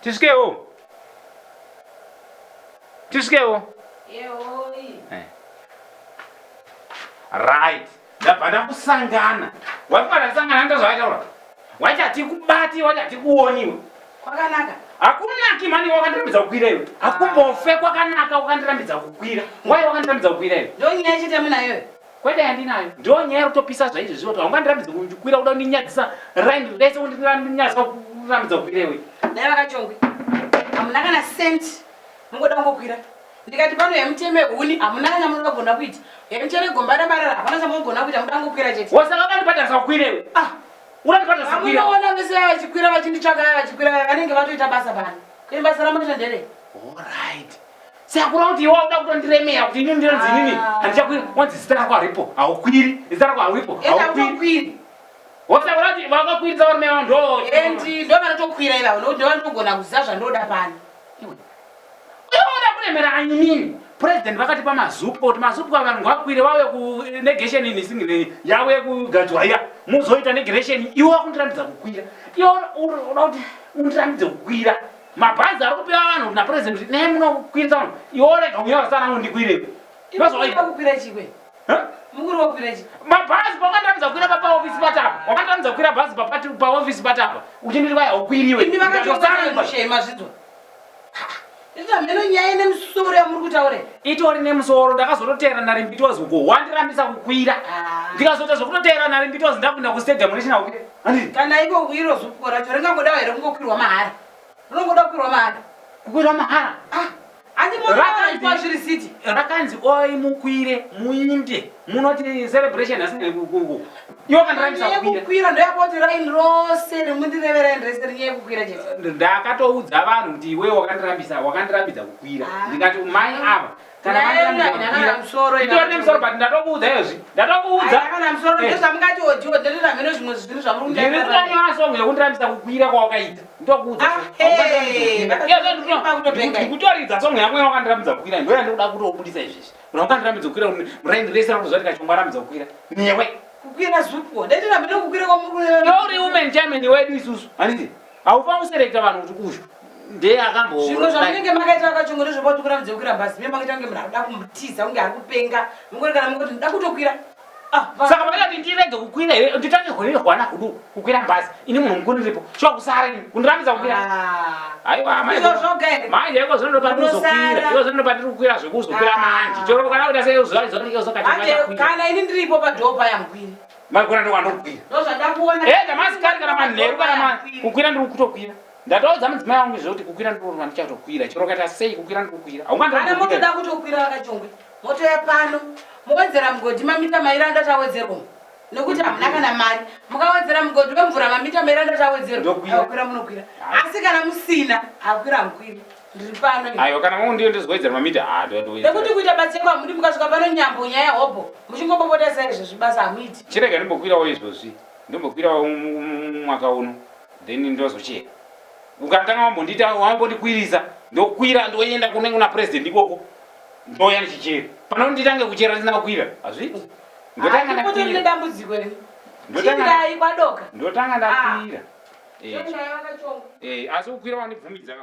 Tisikewo. Right. Ndabva kusangana. Wapara sangana ndozvaitaura. Wachati kubati, wachati kuoniwa. Kwakanaka. Hakunaki mani wakandirambidza kukwira iwe. Hakumbofe kwakanaka wakandirambidza kukwira. Wai wakandirambidza kukwira iwe. Ndonyaya chete muna iwe. Kwete yandinayo. Ndonyaya kutopisa zvaizvo zvoti wakandirambidza kukwira uda kundinyadzisa raini rese kundinyadzisa kurambidza kukwira iwe. Dai vakachongwe. Hamuna kana senti. Mungoda kungokwira. Ndikati pano yamuteme huni hamuna kana munogona kuita. Yamuteme gomba rabarara hapana chamugona kuita muda kungokwira chete. Wasaka wakandibhadharisa kukwira iwe. Unandibhadharisa kukwira. Amunoona vese vachikwira vachinditsvaka vachikwira vanenge vatoita basa bani. Kuri basa ramunoita ndere. Alright. Sakura kuti iwe uda kutondiremera kuti inini ndinonzi inini handichakwiri wanzi zita rako haripo haukwiri zita rako haripo haukwiri. Wasakura kuti vakakwirisa varume ndo endi ndo vanotokwira ivavo ndo vanogona kuziva zvandoda pani. Unoda kuremera anyinini. President vakatipa mazupo kuti mazupo ava vanhu vakwire vauye kunegation inisingine yauye kugadzwa iya muzoita negation iwe wakundirambidza kukwira iwe unoda kuti undirambidze kukwira mabhazi ari kupiwa vanhu na president kuti ne munokwirisa vanhu iwe rega unyora sana undikwire kukwira chikwe mukuri wokwira chi mabhazi pawakandirambidza kukwira paofisi patapa wakandirambidza kukwira bhazi paofisi patapa uchindiri vaya ukwiriwe imi vakachongwa shema zvidzo. Ita meno nyaya nemusoro yamuri kutaura. Itori nemusoro ndakazototera narimbitozi uko wandirambisa kukwira. Ndikazota zvokutotera narimbitozi ndakunda kustadium rechina uke. Kana iko kuiro zvokora choringangoda here kungokwirwa mahara. Rinongoda kukwirwa mahara. Kukwirwa mahara? Andi mona zviri city. Rakanzi oi mukwire muinde. Munoti celebration asine kuku. Iwo kandirambisa kukwira. Kukwira ndoyapoti rain rose rimundirevera ndrese rinyeye kukwira chete. Ndakatoudza vanhu kuti iwe wakandirambidza kukwira. Ndikati mai ava kana kana musoro ina. Itori nemusoro but ndatokuudza izvi. Ndatokuudza. Kana musoro ndezvamungati odiwo ndetera meno zvimwe zvinhu zvamuri kundira. Ndinotonyora songo yokundirambisa kukwira kwawakaita. Ndokuudza. Ndikutoridza songo yamwe wakandirambidza kukwira ndo yandoda kutobudisa izvi. Wakandirambidza kukwira muraini rese rinozwa Kachongwe arambidza kukwira. Newe kukwira zupo ndetera meno kukwira kwamuri. Yori women chairman wedu isusu. Haniti. Aufa kuselekta vanhu kuti kusho. Ndiye akambo. Zviro zvamunenge makaita Kachongwe ndezvopa kuramidza kukwira basi. Mimi makaita kunge munhu akuda kumutiza kunge ari kupenga. Mungori kana mungoti nda kutokwira. Saka vakati ndirege kukwira here nditange gorire hwana kudu kukwira basi. Ini munhu mukuru ndiripo. Chokusara ini kundirambidza kukwira. Aiwa mai. Mai yako zvinoda patizokwira. Iwo zvinoda patikukwira zvekuzokwira manje. Choro kana kuti sei uzokati kana ini ndiripo padhopa yamukwira. Makura ndo wandokwira. Ndozvadakuona. Damasikari kana manheru kana kukwira ndiri kutokwira. Ndataudza mudzimai wangu zvekuti kukwira ndiro vandichatokwira. Chiro kaita sei kukwira ndikukwira. Kana munoda kutokwira Kachongwe. Moto yapano. Muwedzera mugodhi mamita mairanda tawedzerwa. Nokuti hamuna kana mari. Mukawedzera mugodhi wemvura mamita mairanda tawedzerwa. Akukwira munokwira. Asi kana musina akukwira mukwira. Ndiri pano. Ayo kana munhu ndiyo ndizowedzera mamita ndowedzera. Nekuti kuita basa yako muri mukasvika pano nyambo nyaya hobo. Muchingobobota sai izvo zvibasa hamuiti. Chirega ndimbokwirawo izvozvi. Ndimbokwirawo mwaka uno. Then ndozocheka. Ukatanga wambondita wambondikwirisa ndokwira ndoenda kunenge na president ikoko. Ndoya ndichichera. Pano nditange kuchera ndina kukwira. Azviti? Ndotanga ndakwira. Ndotanga ndambudziko ere. Ndotanga kwadoka. Ndotanga ndakwira. Ndotanga Kachongwe. Asi kukwira wandibvumidza.